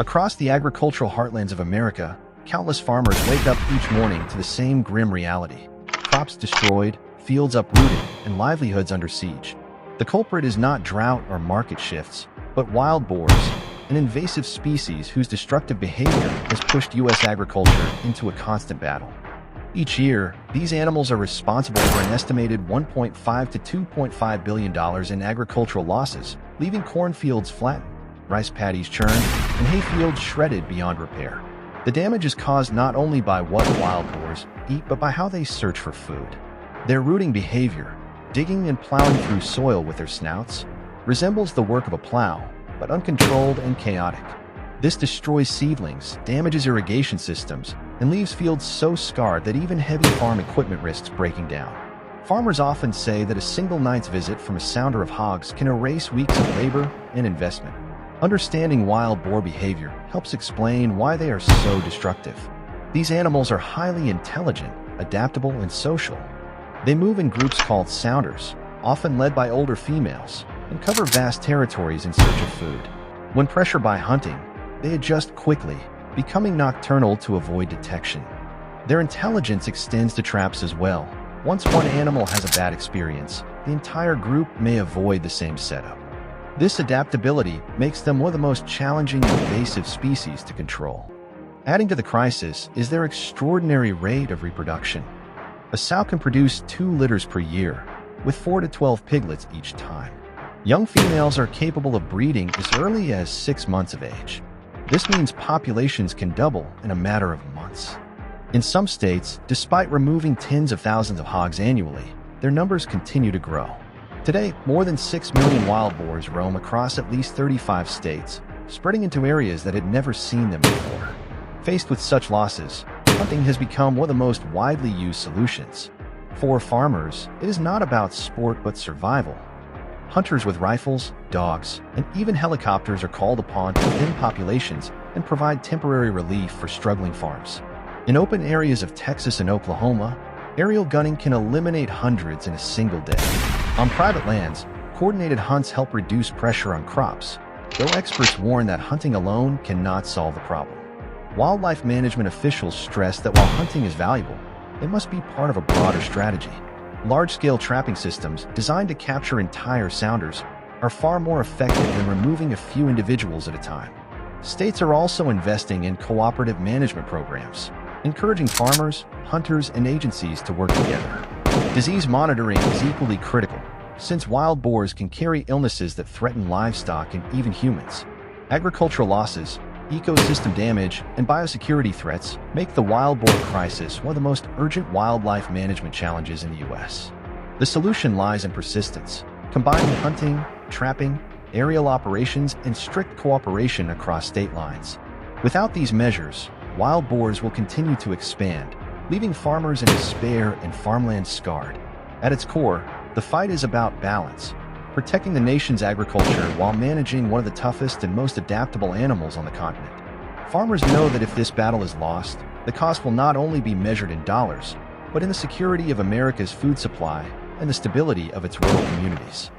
Across the agricultural heartlands of America, countless farmers wake up each morning to the same grim reality. Crops destroyed, fields uprooted, and livelihoods under siege. The culprit is not drought or market shifts, but wild boars, an invasive species whose destructive behavior has pushed U.S. agriculture into a constant battle. Each year, these animals are responsible for an estimated $1.5 to $2.5 billion in agricultural losses, leaving cornfields flattened, rice paddies churned, and hayfields shredded beyond repair. The damage is caused not only by what wild boars eat, but by how they search for food. Their rooting behavior, digging and plowing through soil with their snouts, resembles the work of a plow, but uncontrolled and chaotic. This destroys seedlings, damages irrigation systems, and leaves fields so scarred that even heavy farm equipment risks breaking down. Farmers often say that a single night's visit from a sounder of hogs can erase weeks of labor and investment. Understanding wild boar behavior helps explain why they are so destructive. These animals are highly intelligent, adaptable, and social. They move in groups called sounders, often led by older females, and cover vast territories in search of food. When pressured by hunting, they adjust quickly, becoming nocturnal to avoid detection. Their intelligence extends to traps as well. Once one animal has a bad experience, the entire group may avoid the same setup. This adaptability makes them one of the most challenging invasive species to control. Adding to the crisis is their extraordinary rate of reproduction. A sow can produce 2 litters per year, with 4 to 12 piglets each time. Young females are capable of breeding as early as 6 months of age. This means populations can double in a matter of months. In some states, despite removing tens of thousands of hogs annually, their numbers continue to grow. Today, more than 6 million wild boars roam across at least 35 states, spreading into areas that had never seen them before. Faced with such losses, hunting has become one of the most widely used solutions. For farmers, it is not about sport but survival. Hunters with rifles, dogs, and even helicopters are called upon to thin populations and provide temporary relief for struggling farms. In open areas of Texas and Oklahoma, aerial gunning can eliminate hundreds in a single day. On private lands, coordinated hunts help reduce pressure on crops, though experts warn that hunting alone cannot solve the problem. Wildlife management officials stress that while hunting is valuable, it must be part of a broader strategy. Large-scale trapping systems designed to capture entire sounders are far more effective than removing a few individuals at a time. States are also investing in cooperative management programs, encouraging farmers, hunters, and agencies to work together. Disease monitoring is equally critical, since wild boars can carry illnesses that threaten livestock and even humans. Agricultural losses, ecosystem damage, and biosecurity threats make the wild boar crisis one of the most urgent wildlife management challenges in the U.S. The solution lies in persistence, combining hunting, trapping, aerial operations, and strict cooperation across state lines. Without these measures, wild boars will continue to expand, leaving farmers in despair and farmland scarred. At its core, the fight is about balance, protecting the nation's agriculture while managing one of the toughest and most adaptable animals on the continent. Farmers know that if this battle is lost, the cost will not only be measured in dollars, but in the security of America's food supply and the stability of its rural communities.